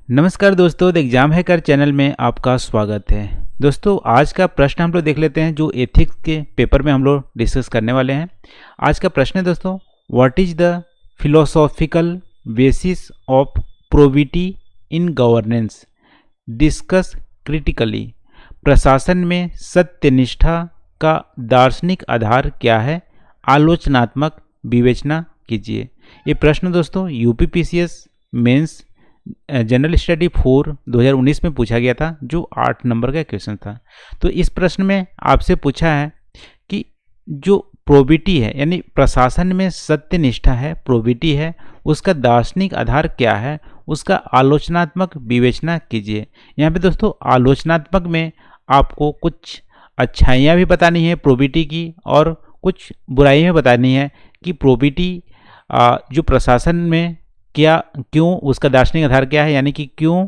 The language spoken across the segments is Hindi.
नमस्कार दोस्तों, द एग्जाम हैकर चैनल में आपका स्वागत है। दोस्तों, आज का प्रश्न हम लोग देख लेते हैं जो एथिक्स के पेपर में हम लोग डिस्कस करने वाले हैं। आज का प्रश्न है दोस्तों, what is the philosophical basis of probity in governance, discuss critically. प्रशासन में सत्यनिष्ठा का दार्शनिक आधार क्या है, आलोचनात्मक विवेचना कीजिए। ये प्रश्न दोस्तों यूपीपीसीएस मेंस जनरल स्टडी 4 2019 में पूछा गया था, जो 8 नंबर का क्वेश्चन था। तो इस प्रश्न में आपसे पूछा है कि जो प्रोबिटी है यानी प्रशासन में सत्यनिष्ठा है, प्रोबिटी है, उसका दार्शनिक आधार क्या है, उसका आलोचनात्मक विवेचना कीजिए। यहाँ पे दोस्तों आलोचनात्मक में आपको कुछ अच्छाइयाँ भी बतानी है प्रोबिटी की और कुछ बुराइयाँ भी बतानी है कि प्रोबिटी जो प्रशासन में क्या, क्यों, उसका दार्शनिक आधार क्या है, यानी कि क्यों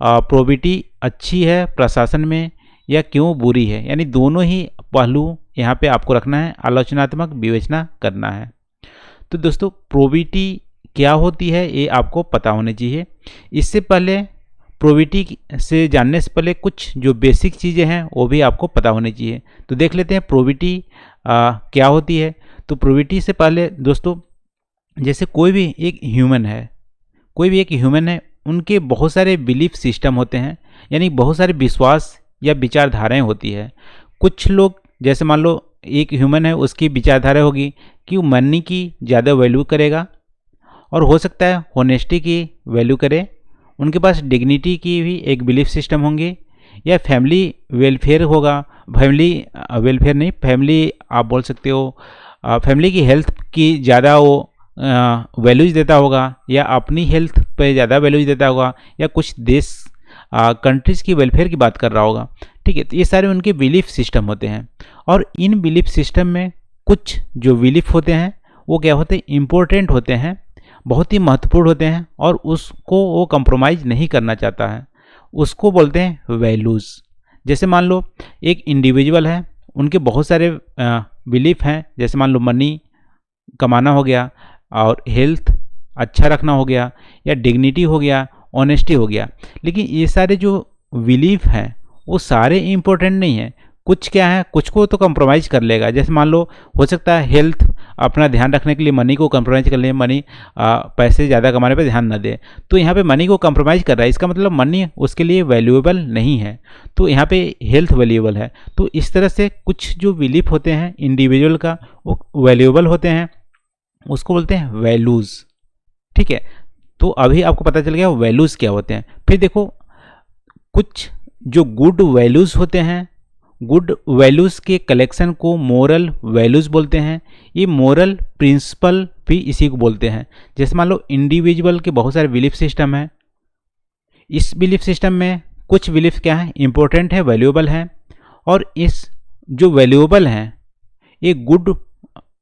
प्रोबिटी अच्छी है प्रशासन में या क्यों बुरी है, यानी दोनों ही पहलू यहाँ पे आपको रखना है, आलोचनात्मक विवेचना करना है। तो दोस्तों प्रोबिटी क्या होती है ये आपको पता होनी चाहिए। इससे पहले प्रोबिटी से जानने से पहले कुछ जो बेसिक चीज़ें हैं वो भी आपको पता होनी चाहिए। तो देख लेते हैं प्रोबिटी क्या होती है। तो प्रोबिटी से पहले दोस्तों, जैसे कोई भी एक ह्यूमन है, उनके बहुत सारे बिलीफ सिस्टम होते हैं, यानी बहुत सारे विश्वास या विचारधाराएं होती है। कुछ लोग, जैसे मान लो एक ह्यूमन है, उसकी विचारधारा होगी कि वो मनी की ज़्यादा वैल्यू करेगा, और हो सकता है होनेस्टी की वैल्यू करे। उनके पास डिग्निटी की भी एक बिलीफ सिस्टम होंगे, या फैमिली वेलफेयर होगा। फैमिली आप बोल सकते हो, फैमिली की हेल्थ की ज़्यादा वो वैल्यूज देता होगा, या अपनी हेल्थ पे ज़्यादा वैल्यूज देता होगा, या कुछ देश कंट्रीज़ की वेलफेयर की बात कर रहा होगा। ठीक है, तो ये सारे उनके बिलीफ सिस्टम होते हैं। और इन बिलीफ सिस्टम में कुछ जो बिलीफ होते हैं वो क्या होते हैं, इम्पोर्टेंट होते हैं, बहुत ही महत्वपूर्ण होते हैं, और उसको वो कंप्रोमाइज़ नहीं करना चाहता है। उसको बोलते हैं वैल्यूज़। जैसे मान लो एक इंडिविजुअल है, उनके बहुत सारे बिलीफ हैं, जैसे मान लो मनी कमाना हो गया, और हेल्थ अच्छा रखना हो गया, या डिग्निटी हो गया, ऑनेस्टी हो गया। लेकिन ये सारे जो बिलीफ हैं वो सारे इम्पोर्टेंट नहीं है। कुछ क्या है, कुछ को तो कंप्रोमाइज़ कर लेगा। जैसे मान लो हो सकता है हेल्थ अपना ध्यान रखने के लिए मनी को कंप्रोमाइज़ कर ले, मनी पैसे ज़्यादा कमाने पर ध्यान न दे, तो यहाँ पे मनी को कंप्रोमाइज़ कर रहा है, इसका मतलब मनी उसके लिए वैल्यूएबल नहीं है, तो यहाँ पे हेल्थ वैल्यूएबल है। तो इस तरह से कुछ जो बिलीफ होते हैं इंडिविजुअल का वो वैल्यूएबल होते हैं, उसको बोलते हैं वैल्यूज़। ठीक है, तो अभी आपको पता चल गया वैल्यूज़ क्या होते हैं। फिर देखो कुछ जो गुड वैल्यूज़ होते हैं, गुड वैल्यूज़ के कलेक्शन को मोरल वैल्यूज़ बोलते हैं। ये मोरल प्रिंसिपल भी इसी को बोलते हैं। जैसे मान लो इंडिविजुअल के बहुत सारे बिलीफ सिस्टम हैं, इस बिलीफ सिस्टम में कुछ बिलीफ क्या है, इंपॉर्टेंट है, वैल्यूएबल हैं, और इस जो वैल्यूएबल हैं ये गुड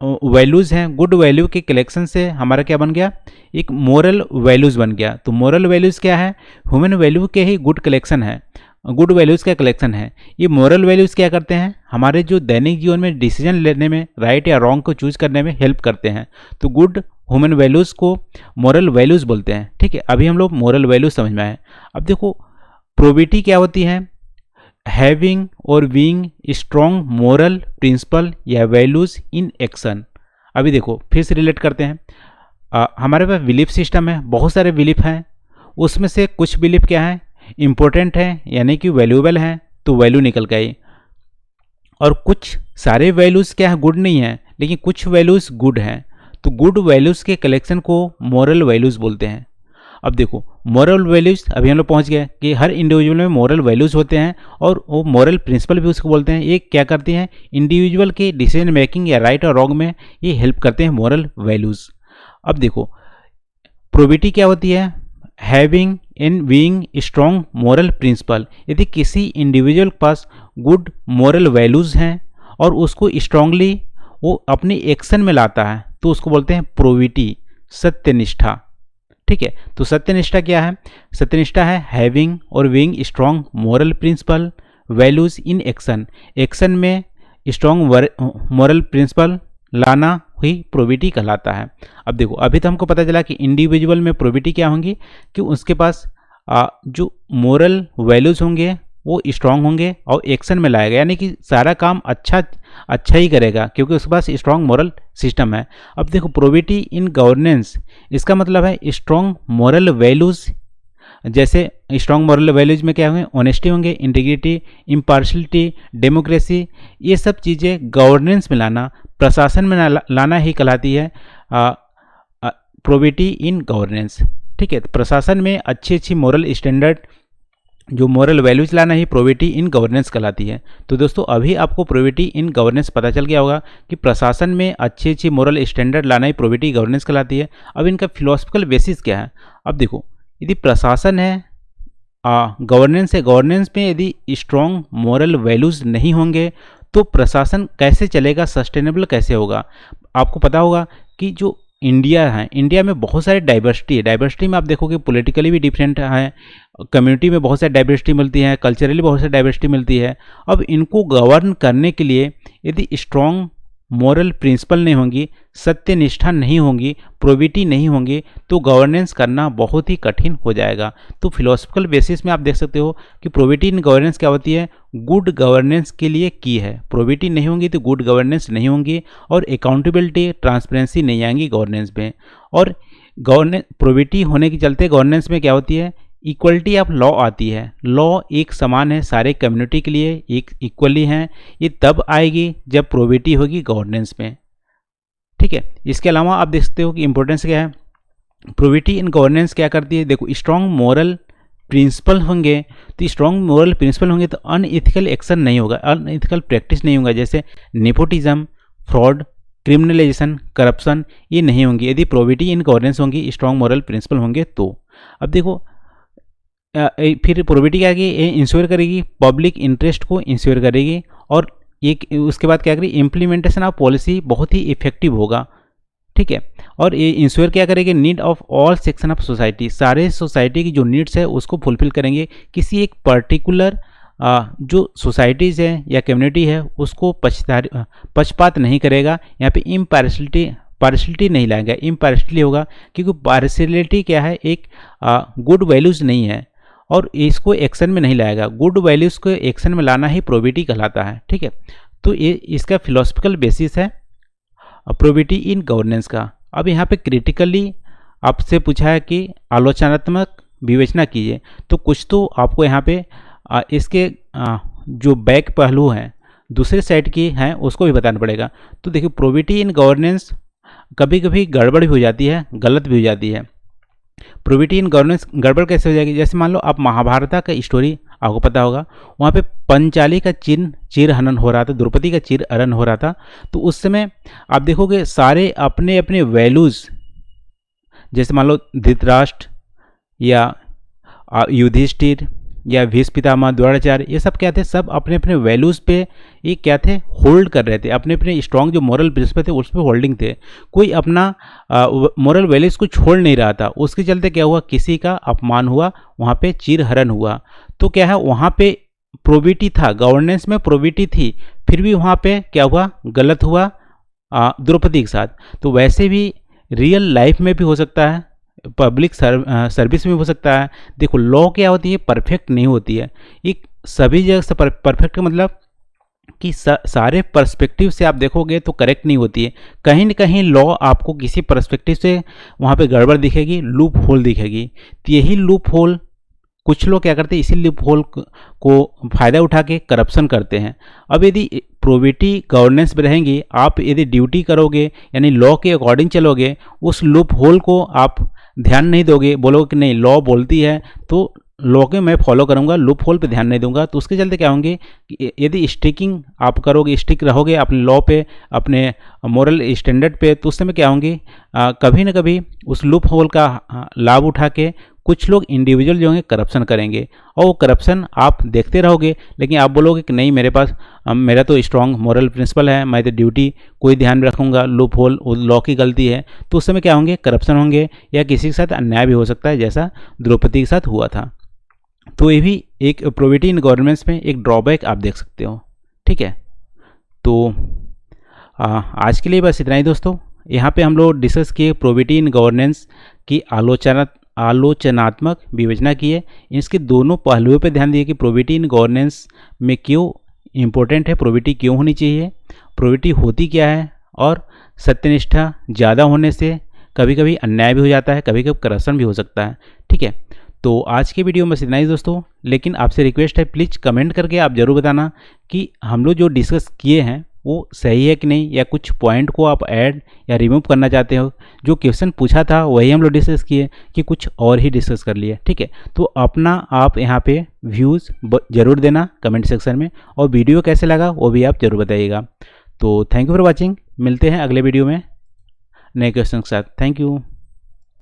वैल्यूज़ हैं। गुड वैल्यू के कलेक्शन से हमारा क्या बन गया, एक मोरल वैल्यूज़ बन गया। तो मोरल वैल्यूज़ क्या है, ह्यूमन वैल्यू के ही गुड कलेक्शन है, गुड वैल्यूज़ का कलेक्शन है। ये मोरल वैल्यूज़ क्या करते हैं, हमारे जो दैनिक जीवन में डिसीजन लेने में, राइट या रॉन्ग को चूज़ करने में हेल्प करते हैं। तो गुड ह्यूमन वैल्यूज़ को मोरल वैल्यूज़ बोलते हैं। ठीक है, अभी हम लोग मोरल वैल्यूज़ समझ में आए। अब देखो प्रोबिटी क्या होती है, हैविंग और बीइंग स्ट्रॉन्ग मोरल प्रिंसिपल या वैल्यूज़ इन एक्शन। अभी देखो फिर से रिलेट करते हैं। हमारे पास बिलीफ सिस्टम है, बहुत सारे बिलीफ हैं, उसमें से कुछ बिलीफ क्या है, इम्पोर्टेंट है, यानी कि वैल्यूएबल हैं, तो वैल्यू निकल के आई। और कुछ सारे वैल्यूज़ क्या है, गुड नहीं है, लेकिन कुछ वैल्यूज़ गुड हैं, तो गुड वैल्यूज़ के कलेक्शन को मोरल वैल्यूज़ बोलते हैं। अब देखो मोरल वैल्यूज़, अभी हम लोग पहुंच गए कि हर इंडिविजुअल में मोरल वैल्यूज़ होते हैं, और वो मोरल प्रिंसिपल भी उसको बोलते हैं। ये क्या करती हैं, इंडिविजुअल के डिसीजन मेकिंग या राइट और रॉन्ग में ये हेल्प करते हैं मोरल वैल्यूज़। अब देखो प्रोबिटी क्या होती है, having and being strong moral principle. यदि किसी इंडिविजुअल के पास गुड मोरल वैल्यूज़ हैं और उसको स्ट्रांगली वो अपनी एक्शन में लाता है, तो उसको बोलते हैं प्रोबिटी, सत्यनिष्ठा। ठीक है, तो सत्यनिष्ठा क्या है, सत्यनिष्ठा है हैविंग और being strong moral principle values in action. Action में स्ट्रॉन्ग मोरल प्रिंसिपल लाना ही प्रोबिटी कहलाता है। अब देखो अभी तो हमको पता चला कि इंडिविजुअल में प्रोबिटी क्या होंगी कि उसके पास जो मोरल वैल्यूज़ होंगे वो स्ट्रांग होंगे और एक्शन में लाएगा, यानी कि सारा काम अच्छा ही करेगा क्योंकि उसके पास स्ट्रांग मोरल सिस्टम है। अब देखो प्रोबेबिलिटी इन गवर्नेंस, इसका मतलब है स्ट्रांग मोरल वैल्यूज़। जैसे स्ट्रांग मोरल वैल्यूज में क्या होंगे, ऑनेस्टी होंगे, इंटीग्रिटी, इम्पार्शलिटी, डेमोक्रेसी, ये सब चीज़ें गवर्नेंस में लाना, प्रशासन में लाना ही कहलाती है प्रोबेबिलिटी इन गवर्नेंस। ठीक है, तो प्रशासन में अच्छी मोरल स्टैंडर्ड, जो मोरल वैल्यूज लाना ही प्रोबेबिलिटी इन गवर्नेंस कहलाती है। तो दोस्तों अभी आपको प्रोबेबिलिटी इन गवर्नेंस पता चल गया होगा कि प्रशासन में अच्छी मोरल स्टैंडर्ड लाना ही प्रोबेबिलिटी गवर्नेंस कहलाती है। अब इनका फिलोसफिकल बेसिस क्या है। अब देखो, यदि प्रशासन है, गवर्नेंस है, गवर्नेंस में यदि स्ट्रॉन्ग मोरल वैल्यूज़ नहीं होंगे तो प्रशासन कैसे चलेगा, सस्टेनेबल कैसे होगा। आपको पता होगा कि जो इंडिया है, इंडिया में बहुत सारी डाइवर्सिटी है। डाइवर्सिटी में आप देखोगे पॉलिटिकली भी डिफरेंट है, कम्युनिटी में बहुत सारी डाइवर्सिटी मिलती है, कल्चरली बहुत सारी डाइवर्सिटी मिलती है। अब इनको गवर्न करने के लिए यदि स्ट्रॉन्ग मोरल प्रिंसिपल नहीं होंगी, सत्यनिष्ठा नहीं होंगी, प्रोबिटी नहीं होंगी, तो गवर्नेंस करना बहुत ही कठिन हो जाएगा। तो फिलोसफिकल बेसिस में आप देख सकते हो कि प्रोबिटी इन गवर्नेंस क्या होती है, गुड गवर्नेंस के लिए की है। प्रोबिटी नहीं होंगी तो गुड गवर्नेंस नहीं होंगी और अकाउंटेबिलिटी, ट्रांसपेरेंसी नहीं आएंगी गवर्नेंस में। और गवर्नेंस प्रोबिटी होने के चलते गवर्नेंस में क्या होती है, इक्वलिटी ऑफ लॉ आती है। लॉ एक समान है, सारे कम्युनिटी के लिए एक इक्वली हैं। ये तब आएगी जब प्रोबिटी होगी गवर्नेंस में। ठीक है, इसके अलावा आप देख सकते हो कि इंपॉर्टेंस क्या है। प्रोबिटी इन गवर्नेंस क्या करती है, देखो स्ट्रॉन्ग मोरल प्रिंसिपल होंगे, तो स्ट्रॉन्ग मोरल प्रिंसिपल होंगे तो अनइथिकल एक्शन नहीं होगा, अनइथिकल प्रैक्टिस नहीं होगा, जैसे नेपोटिज्म, फ्रॉड, क्रिमिनलाइजेशन, करप्शन, ये नहीं होंगी यदि प्रोबिटी इन गवर्नेंस होंगी, स्ट्रॉन्ग मोरल प्रिंसिपल होंगे तो। अब देखो फिर प्रोबिटी क्या करेगी, इंश्योर करेगी, पब्लिक इंटरेस्ट को इंश्योर करेगी। और एक उसके बाद क्या करेगी, इम्प्लीमेंटेशन ऑफ पॉलिसी बहुत ही इफेक्टिव होगा। ठीक है, और ये इंश्योर क्या करेंगे, need of all section of society, सारे सोसाइटी की जो नीड्स है उसको फुलफिल करेंगे। किसी एक पर्टिकुलर जो सोसाइटीज़ है या कम्युनिटी है उसको पक्षपात नहीं करेगा। यहाँ पे पार्शलिटी नहीं लाएगा, इम्पार्शलिटी होगा, क्योंकि पार्शलिटी क्या है, एक गुड वैल्यूज़ नहीं है और इसको एक्शन में नहीं लाएगा। गुड वैल्यूज़ को एक्शन में लाना ही प्रोबिटी कहलाता है। ठीक है, तो ये इसका फिलोसफिकल बेसिस है प्रोबिटी इन गवर्नेंस का। अब यहाँ पे क्रिटिकली आपसे पूछा है कि आलोचनात्मक विवेचना कीजिए, तो कुछ तो आपको यहाँ पे इसके जो बैक पहलू हैं दूसरे साइड की हैं उसको भी बताना पड़ेगा। तो देखिए प्रोबिटी इन गवर्नेंस कभी कभी गड़बड़ भी हो जाती है, गलत भी हो जाती है। प्रोबिटी इन गवर्नेंस गड़बड़ कैसे हो जाएगी, जैसे मान लो आप महाभारत का स्टोरी आपको पता होगा, वहाँ पे पंचाली का चीर हनन हो रहा था, द्रौपदी का चीर हनन हो रहा था। तो उस समय आप देखोगे सारे अपने अपने वैल्यूज़, जैसे मान लो धृतराष्ट्र या युधिष्ठिर या भीष्म पितामह, द्रोणाचार्य, ये सब क्या थे, सब अपने अपने वैल्यूज़ पे ये क्या थे, होल्ड कर रहे थे, अपने अपने स्ट्रॉन्ग जो मॉरल प्रिंसिपल थे उस पर होल्डिंग थे। कोई अपना मॉरल वैल्यूज़ को छोड़ नहीं रहा था। उसके चलते क्या हुआ, किसी का अपमान हुआ, वहाँ पे चीरहरण हुआ। तो क्या है, वहाँ पे प्रोबिटी था, गवर्नेंस में प्रोबिटी थी, फिर भी वहाँ पे क्या हुआ, गलत हुआ द्रौपदी के साथ। तो वैसे भी रियल लाइफ में भी हो सकता है, पब्लिक सर्विस में हो सकता है। देखो लॉ क्या होती है, परफेक्ट नहीं होती है। एक सभी जगह से परफेक्ट का मतलब कि सारे पर्सपेक्टिव से आप देखोगे तो करेक्ट नहीं होती है। कहीं ना कहीं लॉ आपको किसी पर्सपेक्टिव से वहाँ पे गड़बड़ दिखेगी, लूप होल दिखेगी। तो यही लूप होल कुछ लोग क्या करते हैं, इसी लूप होल को फ़ायदा उठा के करप्शन करते हैं। अब यदि प्रोबिटी गवर्नेंस में रहेंगी, आप यदि ड्यूटी करोगे यानी लॉ के अकॉर्डिंग चलोगे, उस लूप होल को आप ध्यान नहीं दोगे, बोलोगे कि नहीं लॉ बोलती है तो लॉ के मैं फॉलो करूंगा, लूप होल पे ध्यान नहीं दूंगा, तो उसके चलते क्या होंगे कि यदि स्टिकिंग आप करोगे, स्टिक रहोगे अपने लॉ पे, अपने मोरल स्टैंडर्ड पे, तो उस समय क्या होंगे, कभी ना कभी उस लूप होल का लाभ उठा के कुछ लोग इंडिविजुअल जो होंगे करप्शन करेंगे, और वो करप्शन आप देखते रहोगे, लेकिन आप बोलोगे कि नहीं मेरे पास मेरा तो स्ट्रॉन्ग मॉरल प्रिंसिपल है, मैं तो ड्यूटी कोई ध्यान रखूंगा, लूप होल लॉ की गलती है, तो उस समय क्या होंगे, करप्शन होंगे या किसी के साथ अन्याय भी हो सकता है, जैसा द्रौपदी के साथ हुआ था। तो ये भी एक प्रोबिटी इन गवर्नेंस में एक ड्रॉबैक आप देख सकते हो। ठीक है, तो आज के लिए बस इतना ही दोस्तों। यहाँ पे हम लोग डिस्कस किए प्रोबिटी इन गवर्नेंस की आलोचनात्मक विवेचना की है। इसके दोनों पहलुओं पर ध्यान दिए कि प्रोबेबिलिटी इन गवर्नेंस में क्यों इम्पोर्टेंट है, प्रोबेबिलिटी क्यों होनी चाहिए, प्रोबेबिलिटी होती क्या है, और सत्यनिष्ठा ज़्यादा होने से कभी कभी अन्याय भी हो जाता है, कभी कभी करप्शन भी हो सकता है। ठीक है, तो आज के वीडियो में बस इतना ही दोस्तों, लेकिन आपसे रिक्वेस्ट है प्लीज़ कमेंट करके आप ज़रूर बताना कि हम लोग जो डिस्कस किए हैं वो सही है कि नहीं, या कुछ पॉइंट को आप ऐड या रिमूव करना चाहते हो। जो क्वेश्चन पूछा था वही हम लोग डिस्कस किए कि कुछ और ही डिस्कस कर लिए। ठीक है, तो अपना आप यहाँ पे व्यूज़ ज़रूर देना कमेंट सेक्शन में, और वीडियो कैसे लगा वो भी आप ज़रूर बताइएगा। तो थैंक यू फॉर वॉचिंग, मिलते हैं अगले वीडियो में नए क्वेश्चन के साथ। Thank you.